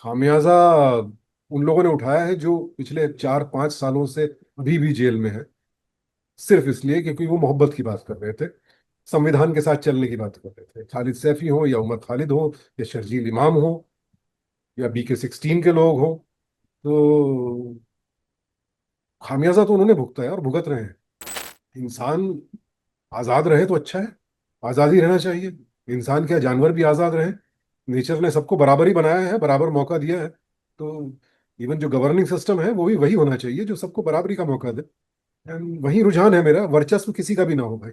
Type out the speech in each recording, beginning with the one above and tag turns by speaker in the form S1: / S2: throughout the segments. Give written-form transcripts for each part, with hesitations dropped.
S1: खामियाजा उन लोगों ने उठाया है जो पिछले 4-5 सालों से अभी भी जेल में है, सिर्फ इसलिए क्योंकि वो मोहब्बत की बात कर रहे थे, संविधान के साथ चलने की बात कर रहे थे। खालिद सैफी हो या उमर खालिद हो या शर्जील इमाम हो या BK16 के लोग हो, तो खामियाजा तो उन्होंने भुगता है और भुगत रहे हैं। इंसान आजाद रहे तो अच्छा है, आजाद ही रहना चाहिए। इंसान क्या, जानवर भी आजाद रहे। नेचर ने सबको बराबर ही बनाया है, बराबर मौका दिया है। तो इवन जो गवर्निंग सिस्टम है वो भी वही होना चाहिए जो सबको बराबरी का मौका दे। एंड वही रुझान है मेरा, वर्चस्व किसी का भी ना हो भाई।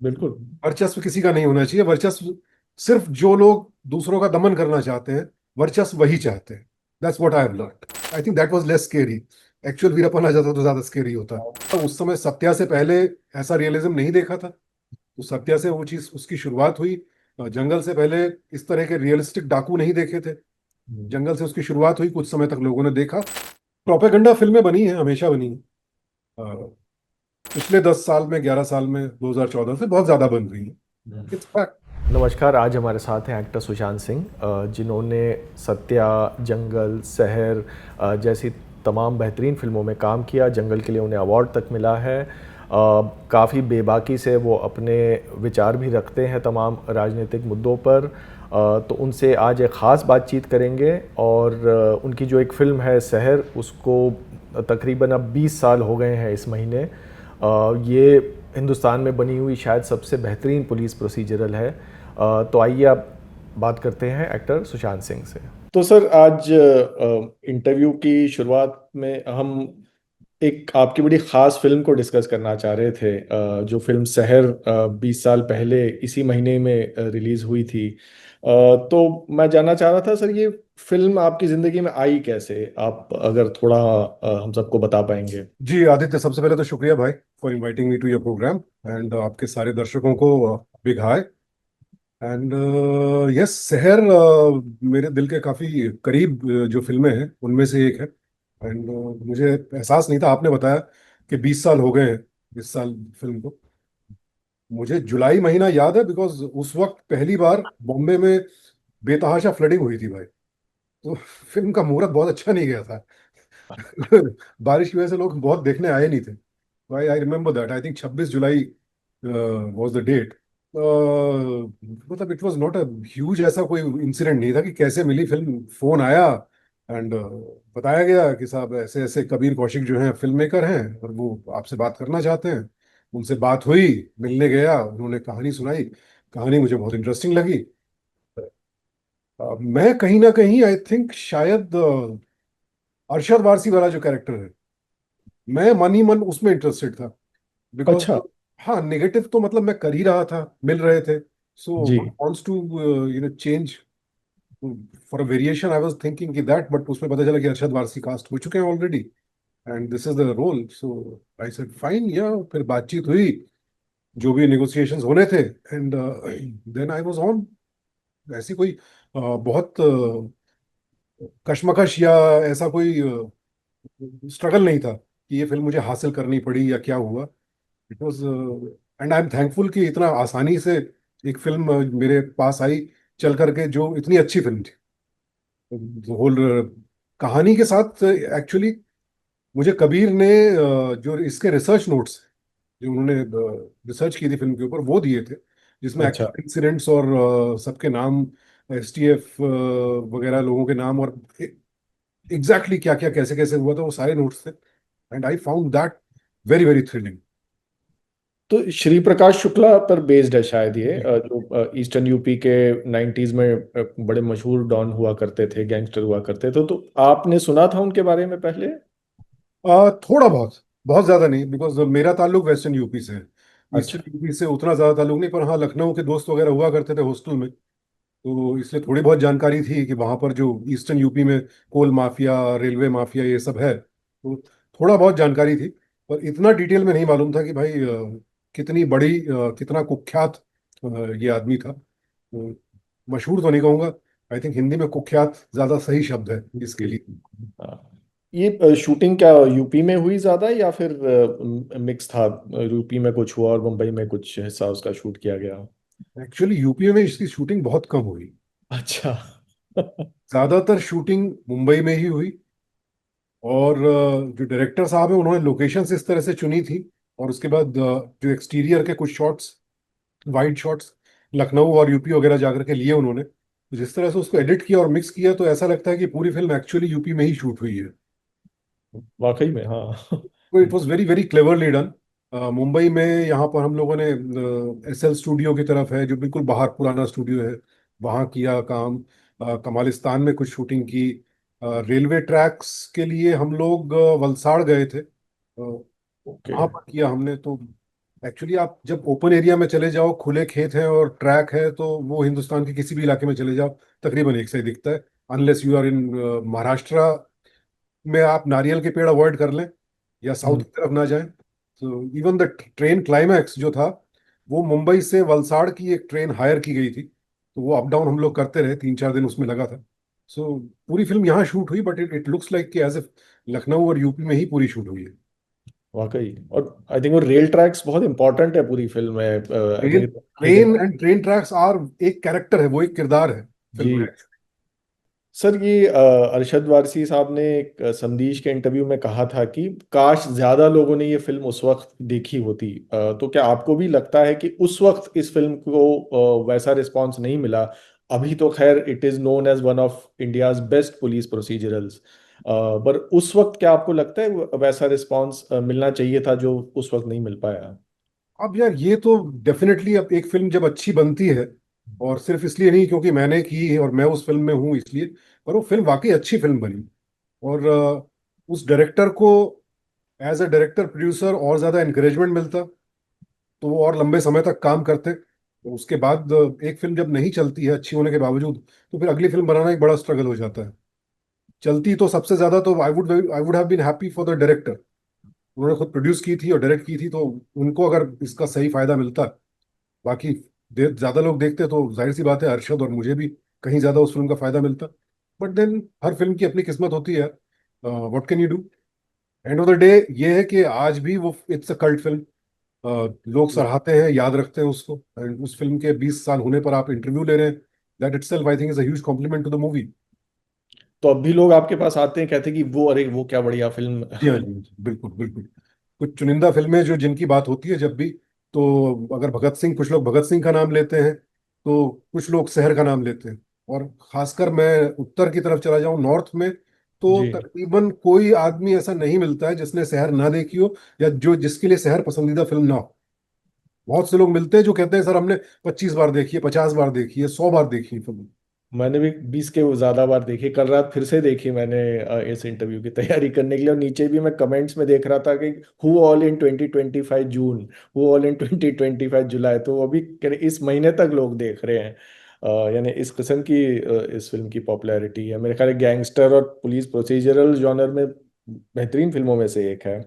S2: बिल्कुल।
S1: वर्चस्व किसी का नहीं होना चाहिए। वर्चस्व सिर्फ जो लोग दूसरों का दमन करना चाहते हैं, वर्चस्व वही चाहते हैं। That's what I have learned. I think that was less scary. Actual Veerappan आ जाता तो ज्यादा स्केरी होता। तो उस समय सत्या से पहले ऐसा रियलिज्म नहीं देखा था। तो सत्या से वो चीज उसकी शुरुआत हुई। जंगल से पहले इस तरह के रियलिस्टिक डाकू नहीं देखे थे। जंगल से उसकी शुरुआत हुई, कुछ समय तक लोगों ने देखा। प्रोपेगेंडा फिल्में बनी हैं, हमेशा बनी हैं। अ, पिछले 10 साल में, 11 साल में, 2014 से बहुत ज्यादा बन रही है। It's fact.
S2: नमस्कार, आज हमारे साथ हैं एक्टर सुशांत सिंह, जिन्होंने सत्या, जंगल, शहर जैसी तमाम बेहतरीन फिल्मों में काम किया। जंगल के लिए उन्हें अवार्ड तक मिला है। काफ़ी बेबाकी से वो अपने विचार भी रखते हैं तमाम राजनीतिक मुद्दों पर। तो उनसे आज एक ख़ास बातचीत करेंगे। और उनकी जो एक फ़िल्म है शहर, उसको तकरीबन अब 20 साल हो गए हैं इस महीने। ये हिंदुस्तान में बनी हुई शायद सबसे बेहतरीन पुलिस प्रोसीजरल है। तो आइए आप बात करते हैं एक्टर सुशांत सिंह से। तो सर, आज इंटरव्यू की शुरुआत में हम एक आपकी बड़ी ख़ास फिल्म को डिस्कस करना चाह रहे थे। जो फिल्म शहर 20 साल पहले इसी महीने में रिलीज़ हुई थी। तो मैं जानना चाह रहा था सर, ये फिल्म आपकी ज़िंदगी में आई कैसे? आप अगर थोड़ा हम सबको बता पाएंगे।
S1: जी आदित्य, सबसे पहले तो शुक्रिया भाई for inviting me to your programme. And आपके सारे दर्शकों को बिग हाय। एंड यस, शहर मेरे दिल के काफी करीब जो फिल्में हैं उनमें से एक है। एंड मुझे एहसास नहीं था, आपने बताया कि 20 साल हो गए हैं इस साल फिल्म को। मुझे जुलाई महीना याद है बिकॉज उस वक्त पहली बार बॉम्बे में बेतहाशा फ्लडिंग हुई थी भाई। तो फिल्म का मुहूर्त बहुत अच्छा नहीं गया था। बारिश की वजह से लोग बहुत देखने आए नहीं थे भाई। I remember that, I think 26 July was the date. मतलब it was not a huge, ऐसा कोई इंसिडेंट नहीं था कि कैसे मिली फिल्म। फोन आया एंड बताया गया कि साहब ऐसे ऐसे कबीर कौशिक जो हैं फिल्म मेकर हैं और वो आपसे बात करना चाहते हैं। उनसे बात हुई, मिलने गया, उन्होंने कहानी सुनाई। कहानी मुझे बहुत इंटरेस्टिंग लगी। मैं कहीं ना कहीं आई थिंक शायद अरशद वारसी वाला जो कैरेक्टर है, मैं मन ही मन उसमें इंटरेस्टेड था। बिकॉज
S2: अच्छा।
S1: हाँ, नेगेटिव तो मतलब मैं कर ही रहा था, मिल रहे थे। सो
S2: जी।
S1: Wants to change for a variation. I was thinking कि दैट, बट उसमें पता चला कि अरशद वारसी कास्ट हो चुके हैं already and this is the role. So I said fine, या फिर बातचीत हुई, जो भी नेगोशिएशंस होने थे, and then I was on. ऐसी कोई बहुत कशमकश या ऐसा कोई स्ट्रगल नहीं था कि ये फिल्म मुझे हासिल करनी पड़ी या क्या हुआ। It was, and I am thankful कि इतना आसानी से एक फिल्म मेरे पास आई, चल करके, जो इतनी अच्छी फिल्म थी। होल कहानी के साथ एक्चुअली मुझे कबीर ने जो इसके रिसर्च नोट्स, जो उन्होंने रिसर्च की थी फिल्म के ऊपर, वो दिए थे, जिसमें
S2: अच्छा।
S1: एक्चुअल इंसिडेंट्स और सबके नाम, STF वगैरह लोगों के नाम, और एग्जैक्टली क्या क्या कैसे कैसे हुआ था, वो सारे नोट्स थे। And I found that very very thrilling.
S2: तो श्री प्रकाश शुक्ला पर बेस्ड है शायद ये, जो ईस्टर्न यूपी के 90s में बड़े मशहूर डॉन हुआ करते थे, गैंगस्टर हुआ करते थे। तो आपने सुना था उनके बारे में पहले?
S1: थोड़ा बहुत, बहुत ज्यादा नहीं, बिकॉज मेरा ताल्लुक वेस्टर्न यूपी से है।
S2: अच्छा।
S1: ईस्टर्न यूपी से उतना ज्यादा ताल्लुक नहीं, पर हाँ लखनऊ के दोस्त वगैरह हुआ करते थे हॉस्टल में। तो इसलिए थोड़ी बहुत जानकारी थी कि वहां पर जो ईस्टर्न यूपी में कोल माफिया, रेलवे माफिया, ये सब है। तो थोड़ा बहुत जानकारी थी, पर इतना डिटेल में नहीं मालूम था कि भाई कितनी बड़ी, कितना कुख्यात ये आदमी था। तो मशहूर तो नहीं कहूंगा, आई थिंक हिंदी में कुख्यात ज्यादा सही शब्द है इसके लिए।
S2: हाँ। ये शूटिंग क्या यूपी में हुई ज्यादा, या फिर मिक्स था? यूपी में कुछ हुआ और मुंबई में कुछ हिस्सा उसका शूट किया गया?
S1: एक्चुअली यूपी में इसकी शूटिंग बहुत कम हुई।
S2: अच्छा।
S1: ज्यादातर शूटिंग मुंबई में ही हुई। और जो डायरेक्टर साहब हैं उन्होंने लोकेशंस इस तरह से चुनी थी। और उसके बाद जो एक्सटीरियर के कुछ शॉट्स, वाइड शॉट्स, लखनऊ और यूपी वगैरह जाकर के लिए उन्होंने, तो जिस तरह से उसको एडिट किया और मिक्स किया तो ऐसा लगता है कि पूरी फिल्म एक्चुअली यूपी में ही शूट हुई है।
S2: वाकई में, हाँ।
S1: तो it was very very cleverly done. Mumbai में यहाँ पर हम लोगों ने एसएल स्टूडियो की तरफ है जो बिल्कुल बाहर पुराना स्टूडियो है, वहाँ किया काम। कमालिस्तान में कुछ शूटिंग की। रेलवे ट्रैक्स के लिए हम लोग वलसाड़ गए थे,
S2: ओके।
S1: वहाँ पर किया हमने। तो एक्चुअली आप जब ओपन एरिया में चले जाओ, खुले खेत हैं और ट्रैक है, तो वो हिंदुस्तान के किसी भी इलाके में चले जाओ तकरीबन एक से ही दिखता है। Unless you are in Maharashtra में, आप नारियल के पेड़ अवॉइड कर लें या साउथ
S2: हम्म।
S1: की तरफ ना जाएं। तो इवन द ट्रेन क्लाइमैक्स जो था, वो मुंबई से वलसाड़ की एक ट्रेन हायर की गई थी, तो वो अप डाउन हम लोग करते रहे, 3-4 दिन उसमें लगा था। सो पूरी फिल्म यहाँ शूट हुई, but it it looks like कि एज ए लखनऊ और यूपी में ही पूरी शूट हुई है।
S2: वाकई। और आई थिंक वो रेल ट्रैक्स बहुत इंपॉर्टेंट है पूरी फिल्म में, I
S1: train
S2: think hidden.
S1: Train and train tracks are एक कैरेक्टर है, वो एक किरदार है फिल्म में।
S2: जी। सर, ये अरशद वारसी साहब ने एक संदेश के इंटरव्यू में कहा था कि काश ज्यादा लोगों ने ये फिल्म उस वक्त देखी होती। तो क्या आपको भी लगता है कि उस वक्त इस फिल्म को वैसा रिस्पांस नहीं मिला? अभी तो खैर it is known as one of India's best police procedurals, पर उस वक्त क्या आपको लगता है वैसा रिस्पांस मिलना चाहिए था जो उस वक्त नहीं मिल पाया?
S1: अब यार ये तो डेफिनेटली, अब एक फिल्म जब अच्छी बनती है, और सिर्फ इसलिए नहीं क्योंकि मैंने की है और मैं उस फिल्म में हूँ इसलिए, पर वो फिल्म वाकई अच्छी फिल्म बनी। और उस डायरेक्टर को एज अ डायरेक्टर प्रोड्यूसर और ज्यादा एनकरेजमेंट मिलता, तो वो और लंबे समय तक काम करते। तो उसके बाद एक फिल्म जब नहीं चलती है अच्छी होने के बावजूद, तो फिर अगली फिल्म बनाना एक बड़ा स्ट्रगल हो जाता है। चलती तो सबसे ज्यादा तो I would have been happy for the director. उन्होंने खुद प्रोड्यूस की थी और डायरेक्ट की थी, तो उनको अगर इसका सही फायदा मिलता। बाकी ज्यादा लोग देखते तो जाहिर सी बात है अरशद और मुझे भी कहीं ज्यादा उस फिल्म का फायदा मिलता। बट देन हर फिल्म की अपनी किस्मत होती है। What can you do. End of the day ये है कि आज भी वो इट्स अ कल्ट फिल्म। लोग सराहते हैं, याद रखते हैं उसको। एंड उस फिल्म के 20 साल होने पर आप इंटरव्यू ले रहे हैं, that itself I think is a huge compliment to the movie.
S2: तो अब भी लोग आपके पास आते हैं, कहते हैं कि वो, अरे वो क्या बढ़िया फिल्म।
S1: जी हाँ, जी हाँ, जी, बिल्कुल बिल्कुल। कुछ चुनिंदा फिल्में जो जिनकी बात होती है जब भी, तो अगर भगत सिंह, कुछ लोग भगत सिंह का नाम लेते हैं, तो कुछ लोग शहर का नाम लेते हैं। और खासकर मैं उत्तर की तरफ चला जाऊं, नॉर्थ में, तो
S2: जी।
S1: तकरीबन कोई आदमी ऐसा नहीं मिलता है जिसने शहर ना देखी हो, या जो जिसके लिए शहर पसंदीदा फिल्म ना हो। बहुत से लोग मिलते हैं जो कहते हैं सर हमने 25 बार देखी है, 50 बार देखी है, 100 बार देखी है फिल्म।
S2: मैंने भी 20 के ज्यादा बार देखी, कल रात फिर से देखी मैंने इस इंटरव्यू की तैयारी करने के लिए। और नीचे भी मैं कमेंट्स में देख रहा था कि who all in 2025 June, who all in 2025 जुलाई। तो अभी इस महीने तक लोग देख रहे हैं। यानी इस किस्म की इस फिल्म की पॉपुलैरिटी है। मेरे ख्याल गैंगस्टर और पुलिस प्रोसीजरल जॉनर में बेहतरीन फिल्मों में से एक है।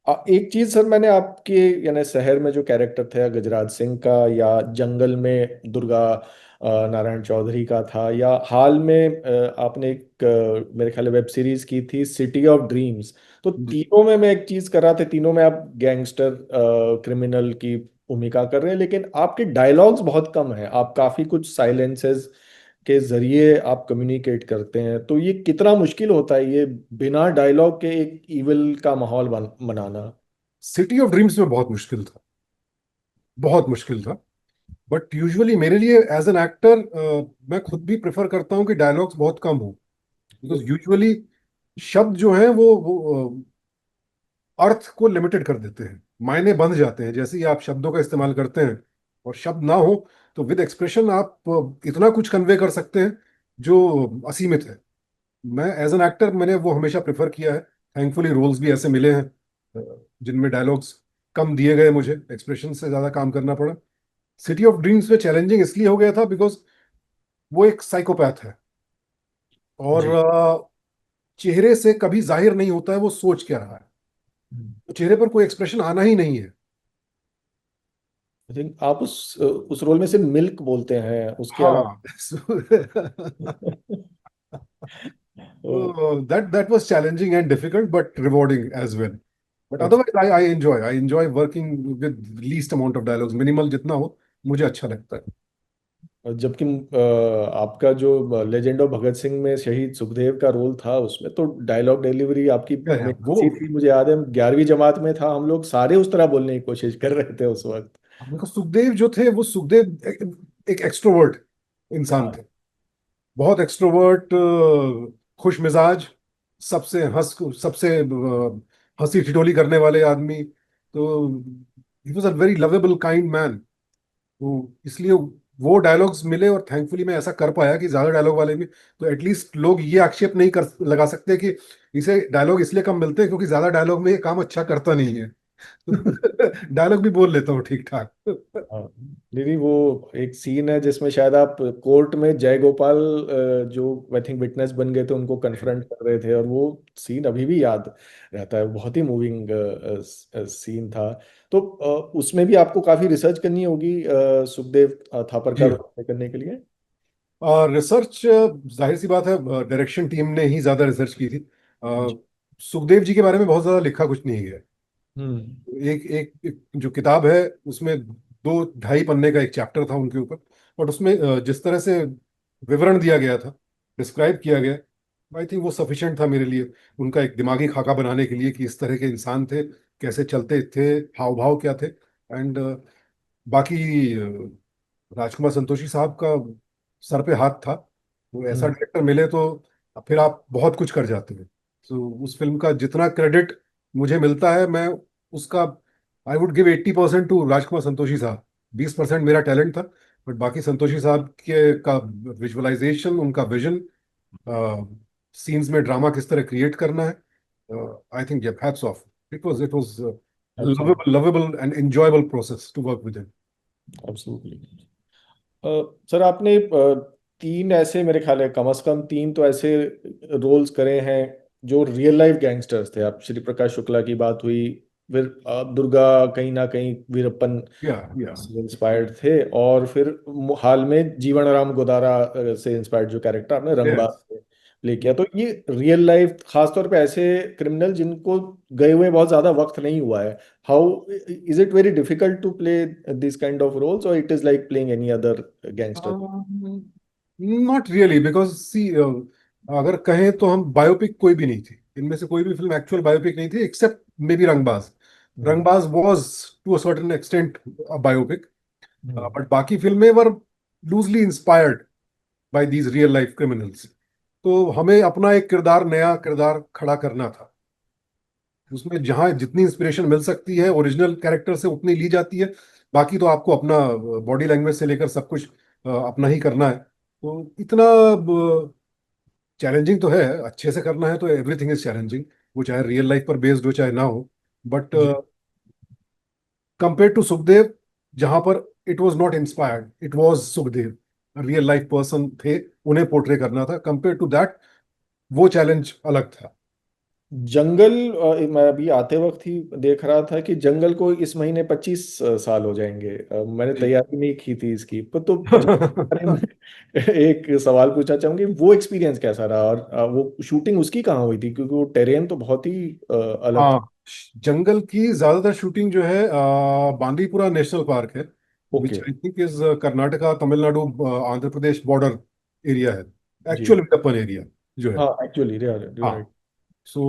S2: एक चीज सर, मैंने आपके यानी शहर में जो कैरेक्टर था गजराज सिंह का, या जंगल में दुर्गा नारायण चौधरी का था, या हाल में आपने एक मेरे ख्याल वेब सीरीज की थी सिटी ऑफ ड्रीम्स। तो तीनों में मैं एक चीज कर रहा था, तीनों में आप गैंगस्टर क्रिमिनल की भूमिका कर रहे हैं, लेकिन आपके डायलॉग्स बहुत कम है। आप काफी कुछ साइलेंसेस के जरिए आप कम्युनिकेट करते हैं। तो ये कितना मुश्किल होता है ये बिना डायलॉग के एक इविल का माहौल बनाना?
S1: सिटी ऑफ ड्रीम्स में बहुत मुश्किल था, बहुत मुश्किल था। बट यूजुअली मेरे लिए एज एन एक्टर, मैं खुद भी प्रेफर करता हूँ कि डायलॉग्स बहुत कम हो। बिकॉज यूजुअली शब्द जो हैं वो अर्थ को लिमिटेड कर देते हैं, मायने बंध जाते हैं जैसे ही आप शब्दों का इस्तेमाल करते हैं। और शब्द ना हो तो विद एक्सप्रेशन आप इतना कुछ कन्वे कर सकते हैं जो असीमित है। मैं एज एन एक्टर मैंने वो हमेशा प्रेफर किया है। थैंकफुली रोल्स भी ऐसे मिले हैं जिनमें डायलॉग्स कम दिए गए, मुझे एक्सप्रेशन से ज्यादा काम करना पड़ा। सिटी ऑफ ड्रीम्स में चैलेंजिंग इसलिए हो गया था बिकॉज वो एक साइकोपैथ है, और
S2: जी।
S1: चेहरे से कभी जाहिर नहीं होता है वो सोच क्या रहा है। तो चेहरे पर कोई एक्सप्रेशन आना ही नहीं है।
S2: आई थिंक आप उस रोल में से मिल्क बोलते हैं, उसके अलावा।
S1: हाँ। That was challenging and difficult but rewarding as well. But
S2: oh,
S1: otherwise I enjoy working with least amount of dialogues, minimal जितना हो मुझे अच्छा लगता है।
S2: जबकि आपका जो लेजेंड ऑफ भगत सिंह में शहीद सुखदेव का रोल था, उसमें तो डायलॉग डिलीवरी आपकी
S1: या
S2: हमेशा
S1: वो
S2: अच्छी थी। मुझे याद है 11वीं जमात में था, हम लोग सारे उस तरह बोलने की कोशिश कर रहे थे उस वक्त।
S1: हमको सुखदेव जो थे, वो सुखदेव एक एक्सट्रोवर्ट इंसान
S2: हाँ।
S1: थे। बहुत एक्सट्रोवर्ट, खुश मिजाज, सबसे हंसी ठिठोली करने वाले आदमी। तो he was a very lovable kind man. तो इसलिए वो डायलॉग्स मिले, और थैंकफुली मैं ऐसा कर पाया कि ज्यादा डायलॉग वाले भी, तो एटलीस्ट लोग ये आक्षेप नहीं कर लगा सकते कि इसे डायलॉग इसलिए कम मिलते हैं क्योंकि ज्यादा डायलॉग में ये काम अच्छा करता नहीं है। डायलॉग भी बोल लेता हूँ ठीक ठाक।
S2: हाँ। दीदी, वो एक सीन है जिसमें शायद आप कोर्ट में जय गोपाल, जो आई थिंक विटनेस बन गए थे, उनको कन्फ्रंट कर रहे थे, और वो सीन अभी भी याद रहता है। बहुत ही मूविंग सीन था। तो उसमें भी आपको काफी रिसर्च करनी होगी सुखदेव थापर का
S1: जी हाँ।
S2: रोल करने के लिए।
S1: और रिसर्च, जाहिर सी बात है, डायरेक्शन टीम ने ही ज्यादा रिसर्च की थी।
S2: जी।
S1: सुखदेव जी के बारे में बहुत ज्यादा लिखा कुछ नहीं है।
S2: हम्म।
S1: एक जो किताब है उसमें 2 ढाई पन्ने का एक चैप्टर था उनके ऊपर। बट उसमें जिस तरह से विवरण दिया गया था, डिस्क्राइब किया गया, आई थिंक वो सफिशिएंट था मेरे लिए, उनका एक दिमागी खाका बनाने के लिए कि इस तरह के इंसान थे, कैसे चलते थे, हाव भाव क्या थे। एंड बाकी राजकुमार संतोषी साहब का सर पे हाथ था। तो ऐसा
S2: हम्म।
S1: डायरेक्टर मिले तो फिर आप बहुत कुछ कर जाते हैं। तो उस फिल्म का जितना क्रेडिट मुझे मिलता है, मैं उसका I would give 80% to Rajkumar Santoshi साहब। 20% मेरा टैलेंट था, बट बाकी संतोषी साहब के का विजुअलाइजेशन, उनका विजन, सीन्स में ड्रामा किस तरह क्रिएट करना है, I think hats off. It was
S2: absolutely.
S1: Lovable and enjoyable process to work with
S2: absolutely. Sir, आपने तीन ऐसे, मेरे ख्याल है कम से कम तीन तो ऐसे रोल्स करे हैं जो रियल लाइफ गैंगस्टर्स थे। आप श्री प्रकाश शुक्ला की बात हुई, फिर दुर्गा कहीं ना कहीं वीरप्पन
S1: या
S2: से इंस्पायर्ड थे, और फिर हाल में जीवन राम गोदारा से इंस्पायर्ड जो कैरेक्टर आपने रंगबाज
S1: यस।
S2: से प्ले किया। तो ये रियल लाइफ, खासतौर पे ऐसे क्रिमिनल जिनको गए हुए बहुत ज्यादा वक्त नहीं हुआ है, how is it very difficult to play this kind of roles, और it is like playing any other gangster?
S1: Not really, because see, अगर कहें तो हम बायोपिक कोई भी नहीं थी, इनमें से कोई भी फिल्म एक्चुअल बायोपिक नहीं थी accept may be Rangbaaz.
S2: Hmm.
S1: Rangbaaz was to a certain extent biopic,
S2: hmm.
S1: But बाकी फिल्में were loosely inspired by these real life criminals. तो हमें अपना एक किरदार, नया किरदार खड़ा करना था। उसमें जहाँ जितनी इंस्पिरेशन मिल सकती है ओरिजिनल कैरेक्टर से उतनी ली जाती है। बाकी तो आपको अपना बॉडी लैंग्वेज से लेकर सब कुछ अपना ही करना है। तो इतना चैलेंजिंग तो है, अच्छे से करना है तो एवरीथिंग इज चैलेंजिंग, वो चाहे रियल लाइफ पर बेस्ड हो चाहे ना हो। बट
S2: जी।
S1: कंपेयर टू सुखदेव, जहां पर it was not inspired, it was Sukhdev, real life person थे, उन्हें पोर्ट्रे करना था। कंपेयर टू दैट वो चैलेंज अलग था।
S2: जंगल, मैं अभी आते वक्त ही देख रहा था कि जंगल को इस महीने 25 साल हो जाएंगे। मैंने
S1: जी।
S2: तैयारी नहीं की थी इसकी, पर तो जंगल के बारे में एक सवाल पूछना चाहूंगी। वो एक्सपीरियंस कैसा रहा, और वो शूटिंग उसकी कहाँ हुई थी? क्योंकि वो टेरेन तो बहुत ही अलग था।
S1: हाँ, जंगल की ज्यादातर शूटिंग जो है बांदीपुरा नेशनल पार्क है, which
S2: okay.
S1: I think is Karnataka, Tamil Nadu, Andhra Pradesh border area है,
S2: जी।
S1: एक्चुअल वीरप्पन एरिया जो है।
S2: हाँ, एक्चुअली राइट।
S1: हाँ। सो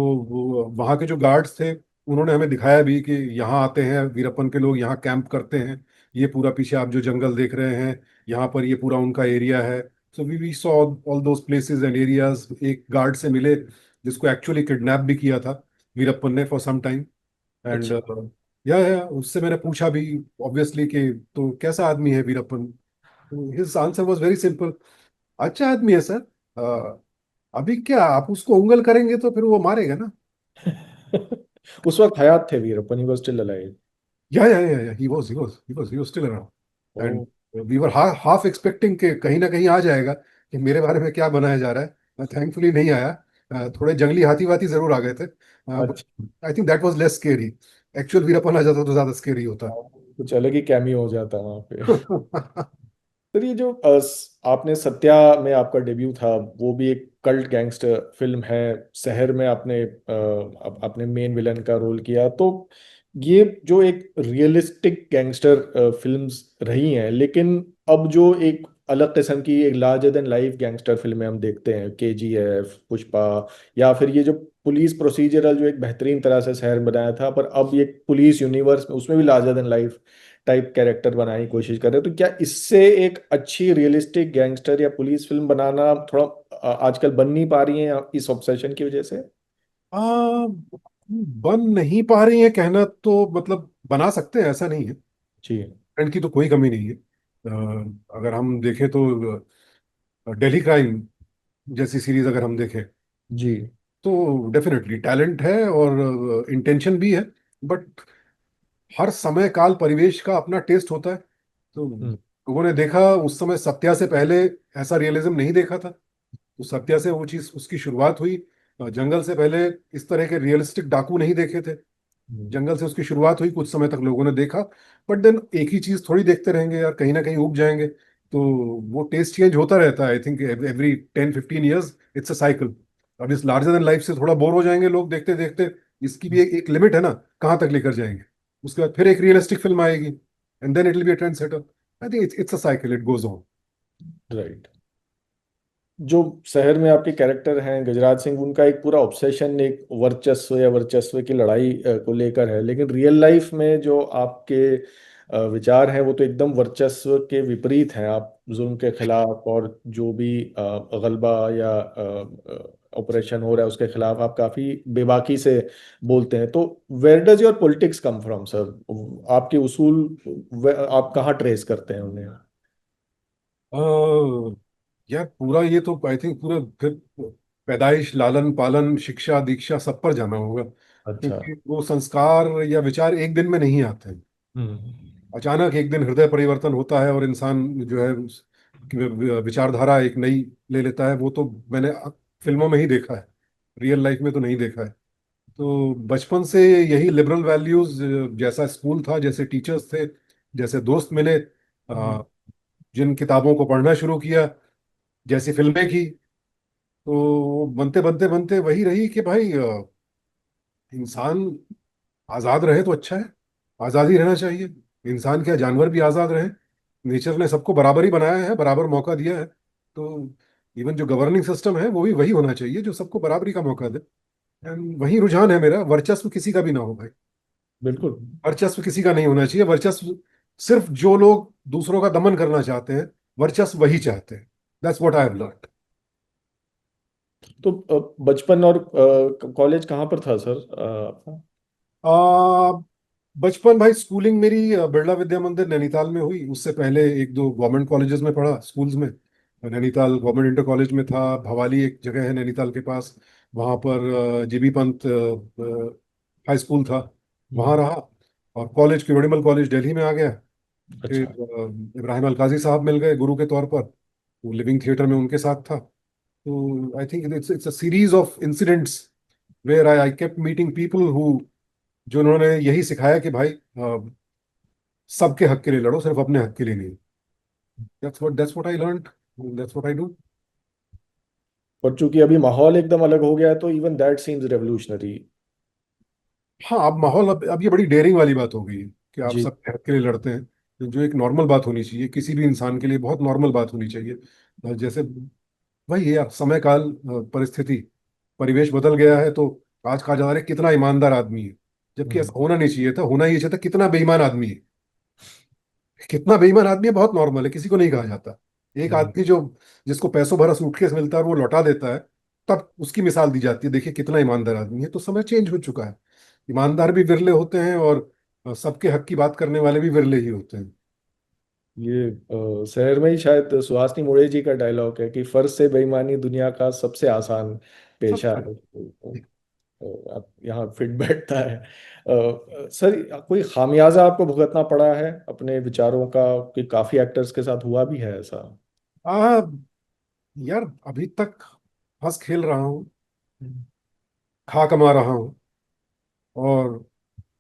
S1: वहाँ के जो गार्ड्स थे, उन्होंने हमें दिखाया भी कि यहाँ आते हैं वीरप्पन के लोग, यहाँ कैंप करते हैं। ये पूरा पीछे आप जो जंगल देख रहे हैं, यहाँ पर ये पूरा उनका एरिया है। So we saw all those places and areas. एक गार्ड से मिले जिसको एक्चुअली किडनैप भी किया था वीरप्पन ने फॉर सम टाइम। एंड
S2: अच्छा।
S1: या उससे मैंने पूछा भी ऑब्वियसली कि तो कैसा आदमी है Veerappan. His answer was very simple, अच्छा आदमी है सर। अभी क्या आप उसको उंगल करेंगे तो फिर वो मारेगा ना।
S2: उस वक्त हयात थे Veerappan, he was still alive?
S1: या he was still around,
S2: ओ।
S1: and we were half expecting कि कहीं ना कहीं आ जाएगा कि मेरे बारे में क्या बनाया जा रहा है। थैंकफुली नहीं आया। थोड़े जंगली हाथी वाती जरूर आ गए थे, बट
S2: अच्छा।
S1: I think that was less scary. Actual Veerappan आ जाता तो ज्यादा स्केरी होता।
S2: कुछ अलग ही कैमियो हो जाता वहां पे। सर, ये जो आपने सत्या में आपका डेब्यू था, वो भी एक कल्ट गैंगस्टर फिल्म है। शहर में आपने अपने मेन विलन का रोल किया। तो ये जो एक रियलिस्टिक गैंगस्टर फिल्म्स रही हैं, लेकिन अब जो एक अलग किस्म की एक लार्जर देन लाइफ गैंगस्टर फिल्में हम देखते हैं, KGF, पुष्पा, या फिर ये जो पुलिस प्रोसीजरल जो एक बेहतरीन तरह से शहर बनाया था, पर अब ये पुलिस यूनिवर्स में उसमें भी larger than life type character बनाने की कोशिश कर रहे हैं। तो क्या इससे एक अच्छी रियलिस्टिक गैंगस्टर या पुलिस फिल्म बनाना थोड़ा आजकल बन नहीं पा रही है इस ऑब्सेशन की वजह से?
S1: आ, बन नहीं पा रही है कहना तो मतलब बना सकते हैं, ऐसा नहीं है।
S2: जी।
S1: ट्रेंड की तो कोई कमी नहीं है। अगर हम देखें तो दिल्ली क्राइम जैसी सीरीज अगर हम देखें
S2: जी।
S1: तो डेफिनेटली टैलेंट है और इंटेंशन भी है। बट हर समय काल परिवेश का अपना टेस्ट होता है। तो
S2: हम्म।
S1: लोगों ने देखा उस समय सत्या से पहले ऐसा रियलिज्म नहीं देखा था। तो सत्या से वो चीज उसकी शुरुआत हुई। जंगल से पहले इस तरह के रियलिस्टिक डाकू नहीं देखे थे।
S2: हम्म।
S1: जंगल से उसकी शुरुआत हुई, कुछ समय तक लोगों ने देखा। बट देन एक ही चीज थोड़ी देखते रहेंगे यार, कहीं ना कहीं उब जाएंगे। तो वो टेस्ट चेंज होता रहता है। I think every 10-15 years it's a cycle. अब इस लार्जर देन लाइफ से थोड़ा बोर हो जाएंगे लोग देखते देखते। इसकी भी एक लिमिट है ना, कहाँ तक लेकर जाएंगे। उसके बाद फिर एक रियलिस्टिक फिल्म आएगी and then it will be a trend setter. I think it's a cycle, it goes on.
S2: Right. जो शहर में आपके कैरेक्टर हैं गजराज सिंह, उनका एक पूरा ऑब्सेशन एक वर्चस्व या वर्चस्व की लड़ाई को लेकर है, लेकिन रियल लाइफ में जो आपके विचार हैं वो तो एकदम वर्चस्व के विपरीत हैं। आप जुल्म के खिलाफ और जो भी गलबा या ऑपरेशन हो रहा है उसके खिलाफ आप काफी बेबाकी से बोलते हैं। तो where does your politics come from sir? आपके उसूल आप कहाँ ट्रेस करते हैं उन्हें?
S1: यार पूरा ये तो आई थिंक पूरा फिर पैदाइश, लालन पालन, शिक्षा दीक्षा सब पर जाना होगा।
S2: अच्छा।
S1: क्योंकि वो संस्कार या विचार एक दिन में नहीं आते हैं।
S2: हम्म।
S1: अचानक एक दिन हृदय परिवर्तन होता है और इंसान जो है विचारधारा एक नई ले लेता है। वो तो मैंने फिल्मों में ही देखा है, रियल लाइफ में तो नहीं देखा है। तो बचपन से यही लिबरल वैल्यूज, जैसा स्कूल था, जैसे टीचर्स थे, जैसे दोस्त मिले, जिन किताबों को पढ़ना शुरू किया, जैसी फिल्में की, तो बनते बनते बनते वही रही कि भाई इंसान आजाद रहे तो अच्छा है। आजाद ही रहना चाहिए। इंसान क्या, जानवर भी आजाद रहे। नेचर ने सबको बराबर ही बनाया है, बराबर मौका दिया है। तो इवन जो गवर्निंग सिस्टम है वो भी वही होना चाहिए जो सबको बराबरी का मौका दे। एंड वही रुझान है मेरा। वर्चस्व किसी का भी ना हो भाई।
S2: बिल्कुल।
S1: वर्चस्व किसी का नहीं होना चाहिए। वर्चस्व सिर्फ जो लोग दूसरों का दमन करना चाहते हैं, वर्चस्व वही चाहते हैं। That's what I have learned.
S2: तो बचपन और कॉलेज कहाँ पर था सर आपका?
S1: आ, बचपन भाई, स्कूलिंग मेरी बिरला विद्या मंदिर नैनीताल में हुई। उससे पहले एक दो गवर्नमेंट कॉलेजेस में पढ़ा, स्कूल्स में। नैनीताल गवर्नमेंट इंटर कॉलेज में था। भवाली एक जगह है नैनीताल के पास, वहाँ पर जीबी पंत हाई स्कूल था, वहाँ
S2: हम्म।
S1: रहा। और कॉलेज क्योड़िमल कॉलेज दिल्ली में आ गया। फिर
S2: अच्छा।
S1: इब्राहिम अलकाजी साहब मिल गए गुरु के तौर पर। वो लिविंग थिएटर में उनके साथ था। तो I think it's a series of incidents where I I kept meeting people who, जो उन्होंने यही सिखाया कि भाई सबके हक के लिए लड़ो, सिर्फ अपने हक के लिए नहीं। That's what I learned, that's what I do.
S2: पर चूंकि अभी माहौल एकदम अलग हो गया है तो इवन दैट सीम्स रेवोल्यूशनरी।
S1: हाँ, अब माहौल, अब ये बड़ी डेयरिंग वाली बात हो गई है कि आप
S2: जी।
S1: सबके हक के लिए लड़ते हैं, जो एक नॉर्मल बात होनी चाहिए किसी भी इंसान के लिए, बहुत नॉर्मल बात होनी चाहिए। जैसे वही है, अब समय काल परिस्थिति परिवेश बदल गया है। तो आज कहा जा रहा है कितना ईमानदार आदमी है, जबकि
S2: हम्म।
S1: ऐसा होना नहीं चाहिए था। होना ये चाहिए था कितना बेईमान आदमी है। कितना बेईमान आदमी है बहुत नॉर्मल है, किसी को नहीं कहा जाता। एक
S2: हम्म।
S1: आदमी जो, जिसको पैसों भरा सूटकेस मिलता है और वो लौटा देता है, तब उसकी मिसाल दी जाती है, देखिए कितना ईमानदार आदमी है। तो समय चेंज हो चुका है। ईमानदार भी विरले होते हैं और सबके हक की बात करने वाले भी विरले ही होते हैं।
S2: ये शहर में ही शायद सुहासिनी मोड़े जी का डायलॉग है कि फर्ज से बेईमानी दुनिया का सबसे आसान पेशा
S1: सबसे।
S2: है। आप यहाँ फिट बैठता है। सर, कोई खामियाजा आपको भुगतना पड़ा है अपने विचारों का, कि काफी एक्टर्स के साथ हुआ भी है ऐसा?
S1: आ, यार अभी तक हंस खेल रहा हूँ, खा कमा रहा हूँ, और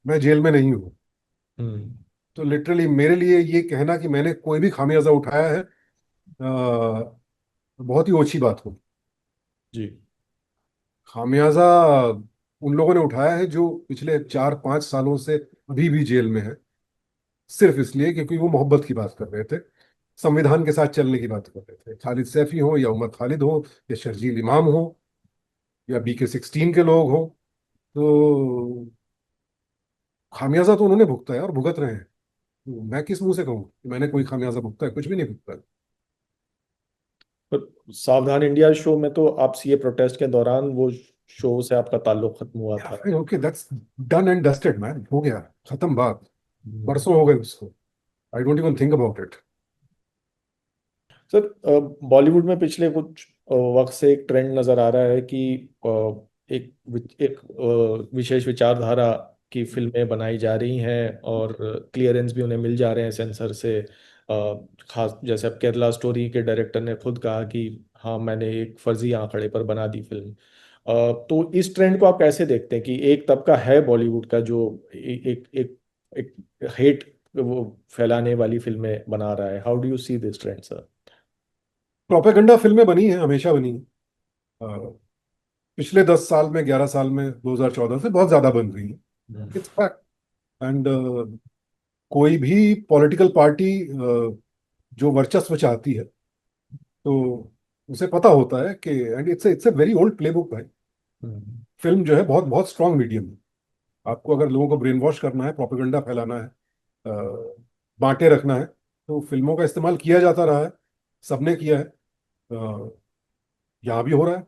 S1: मैं जेल में नहीं हूँ।
S2: हम्म।
S1: तो लिटरली मेरे लिए ये कहना कि मैंने कोई भी खामियाजा उठाया है बहुत ही ओछी बात हो।
S2: जी।
S1: खामियाजा उन लोगों ने उठाया है जो पिछले 4-5 सालों से अभी भी जेल में है, सिर्फ इसलिए क्योंकि वो मोहब्बत की बात कर रहे थे। संविधान के साथ चलने की बात कर रहे थे, खालिद सैफी हो या उमर खालिद हो या शर्जील इमाम हो या BK-16 के लोग हो, तो खामियाजा तो उन्होंने भुगता है और भुगत रहे हैं। तो मैं किस मुंह से कहूँ कि मैंने कोई खामियाजा भुगता है? कुछ भी नहीं भुगता है।
S2: पर सावधान इंडिया शो में तो आप सीए प्रोटेस्ट के दौरान वो शो से आपका ताल्लुक खत्म हुआ था।
S1: Okay, that's done and dusted man, हो गया, खत्म बात।
S2: हम्म।
S1: बरसों हो गए उसको। I don't even think about it.
S2: Sir, Bollywood में पिछले कुछ वक्त से एक ट्रेंड नजर आ रहा है कि एक विशेष विचारधारा की फिल्में बनाई जा रही हैं और क्लियरेंस भी उन्हें मिल जा रहे हैं सेंसर से। खास जैसे अब केरला स्टोरी के डायरेक्टर ने खुद कहा कि हाँ, मैंने एक फर्जी आंकड़े पर बना दी फिल्म। तो इस ट्रेंड को आप कैसे देखते हैं कि एक तबका है बॉलीवुड का जो एक एक एक हेट वो फैलाने वाली फिल्में बना रहा है? How do you see this trend, sir?
S1: Propaganda फिल्में बनी हैं, हमेशा बनी हैं। अ, पिछले 10 साल में, 11 साल में, 2014 से बहुत ज्यादा बन रही है। It's fact. एंड कोई भी पॉलिटिकल पार्टी जो वर्चस्व चाहती है, तो उसे पता होता है कि, and it's a very old play book भाई।
S2: हम्म।
S1: फिल्म जो है बहुत बहुत स्ट्रांग मीडियम है। आपको अगर लोगों को ब्रेन वॉश करना है, प्रोपेगेंडा फैलाना है, बांटे रखना है, तो फिल्मों का इस्तेमाल किया जाता रहा है। सबने किया है। यहाँ भी हो रहा है।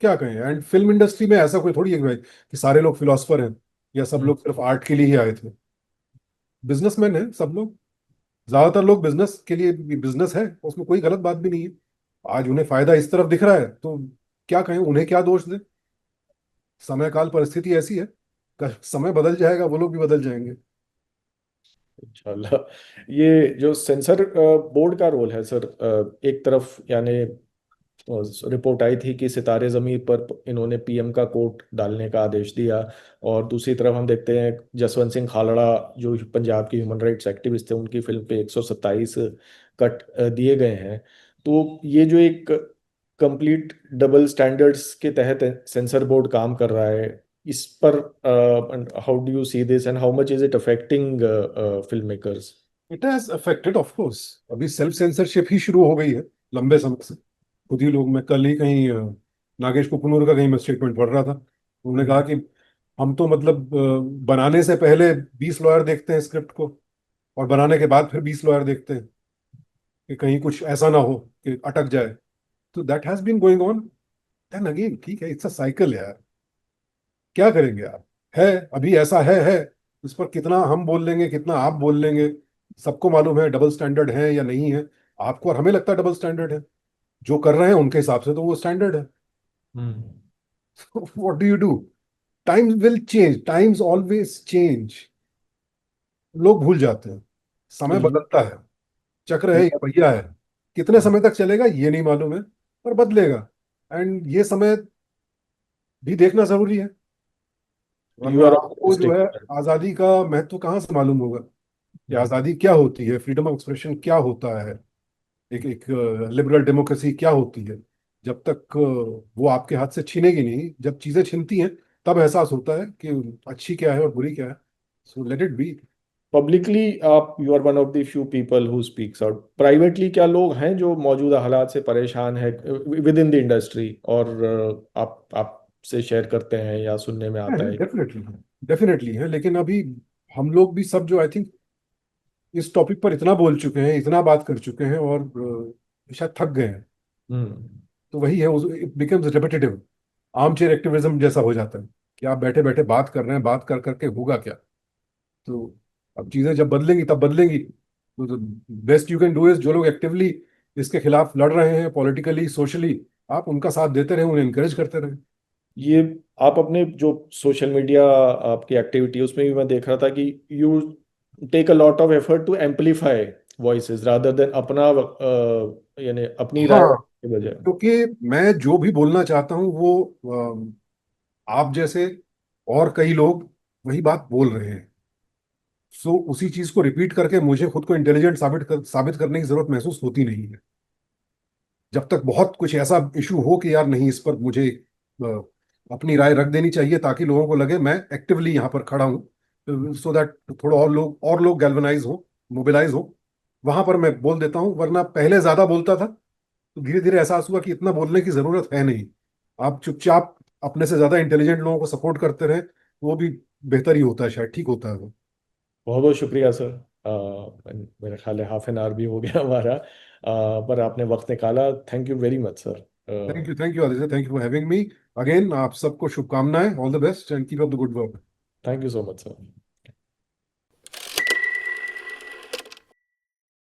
S1: क्या कहें? एंड फिल्म इंडस्ट्री में ऐसा कोई थोड़ी है कि भाई कि सारे लोग फिलोसफर हैं या सब
S2: हम्म।
S1: लोग सिर्फ आर्ट के लिए ही आए थे। बिजनेसमैन हैं सब लोग। ज्यादातर लोग बिजनेस के लिए, बिजनेस है उसमें कोई गलत बात भी नहीं है। आज उन्हें फायदा इस तरफ दिख रहा है, तो क्या कहें, उन्हें क्या दोष दें? समय काल परिस्थिति ऐसी है। समय बदल जाएगा, वो लोग भी बदल जाएंगे।
S2: इंशाल्लाह। ये जो सेंसर बोर्ड का रोल है सर, एक तरफ यानी रिपोर्ट आई थी कि सितारे ज़मीर पर इन्होंने पीएम का कोट डालने का आदेश दिया, और दूसरी तरफ हम देखते हैं जसवंत सिंह खालड़ा जो पंजाब के ह्यूमन राइट्स एक्टिविस्ट थे, उनकी फिल्म पे 127 कट दिए गए हैं। तो ये जो एक कंप्लीट डबल स्टैंडर्ड्स के तहत सेंसर बोर्ड काम कर रहा है, इस पर how do you see this and how much is it affecting film makers?
S1: It has affected of course. अभी सेल्फ सेंसरशिप ही शुरू हो गई है लंबे समय से। खुद ही लोग, मैं कल ही कहीं नागेश कुकुनूर का कहीं मैं स्टेटमेंट पढ़ रहा था। उन्होंने कहा कि हम तो मतलब बनाने से पहले 20 लॉयर देखते हैं स्क्रिप्ट को, और बनाने के बाद फिर 20 लॉयर देखते हैं कि कहीं कुछ ऐसा ना हो कि अटक जाए। तो that has been going on. Then again, ठीक है, इट्स अ साइकिल यार। क्या करेंगे आप? है, अभी ऐसा है। इस पर कितना हम बोल लेंगे, कितना आप बोल लेंगे? सबको मालूम है डबल स्टैंडर्ड है या नहीं है। आपको और हमें लगता है डबल स्टैंडर्ड है। जो कर रहे हैं उनके हिसाब से तो वो स्टैंडर्ड है।
S2: Hmm.
S1: What do you do? Times will change, times always change. लोग भूल जाते हैं।
S2: तो
S1: समय बदलता है। चक्र है या पहिया है। कितने समय तक चलेगा ये नहीं मालूम है, पर बदलेगा। एंड ये समय भी देखना जरूरी है,
S2: यू
S1: वरना
S2: आर
S1: आपको जो
S2: ऑप्टिमिस्टिक।
S1: है आजादी का महत्व कहाँ से मालूम होगा कि आजादी क्या होती है, फ्रीडम ऑफ एक्सप्रेशन क्या होता है, एक एक लिबरल डेमोक्रेसी क्या होती है। जब तक वो आपके हाथ से छीनेगी नहीं, जब चीजें छिनती हैं, तब एहसास होता है कि अच्छी क्या है और बुरी क्या है। So let it be.
S2: Publicly आप you are one of the few people who speaks out. Privately क्या लोग हैं जो मौजूदा हालात से परेशान है विद इन द इंडस्ट्री, और आपसे शेयर करते हैं या सुनने में आता है?
S1: डेफिनेटली, डेफिनेटली है, लेकिन अभी हम लोग भी सब जो आई थिंक इस टॉपिक पर इतना बोल चुके हैं, इतना बात कर चुके हैं, और शायद थक गए हैं।
S2: हम्म।
S1: तो वही है, it becomes repetitive. Arm chair activism जैसा हो जाता है कि आप बैठे बैठे बात कर रहे हैं, बात कर करके होगा क्या? तो अब चीजें जब बदलेंगी तब बदलेंगी। तो best you can do is, जो लोग एक्टिवली इसके खिलाफ लड़ रहे हैं पॉलिटिकली, सोशली, आप उनका साथ देते रहे, उन्हें इंकरेज करते रहे।
S2: ये आप अपने जो सोशल मीडिया आपकी एक्टिविटी उसमें भी मैं देख रहा था कि you take a lot of effort to amplify voices rather than अपना यानी अपनी राय
S1: हाँ,
S2: के बजाय।
S1: क्योंकि मैं जो भी बोलना चाहता हूँ वो आप जैसे और कई लोग वही बात बोल रहे हैं। सो उसी चीज को रिपीट करके मुझे खुद को इंटेलिजेंट साबित करने की जरूरत महसूस होती नहीं है। जब तक बहुत कुछ ऐसा इशू हो कि यार नहीं, इस पर मुझे अपनी राय रख देनी चाहिए ताकि लोगों को लगे मैं एक्टिवली यहाँ पर खड़ा हूँ, सो दैट थोड़ा और लोग गैल्वनाइज हो, मोबिलाइज हो, वहां पर मैं बोल देता हूँ, वरना पहले ज्यादा बोलता था, तो धीरे धीरे एहसास हुआ कि इतना बोलने की जरूरत है नहीं। आप चुपचाप अपने से ज्यादा इंटेलिजेंट लोगों को सपोर्ट करते रहे, वो भी बेहतर ही होता है, शायद ठीक होता है वो।
S2: बहुत बहुत शुक्रिया सर। मेरा ख्याल है हाफ एन आवर भी हो गया हमारा, पर आपने वक्त निकाला, thank you very much sir.
S1: Thank you Aditya, thank you for having me again. आप सबको शुभकामनाएं, all the best and keep up the good work.
S2: Thank you so much sir.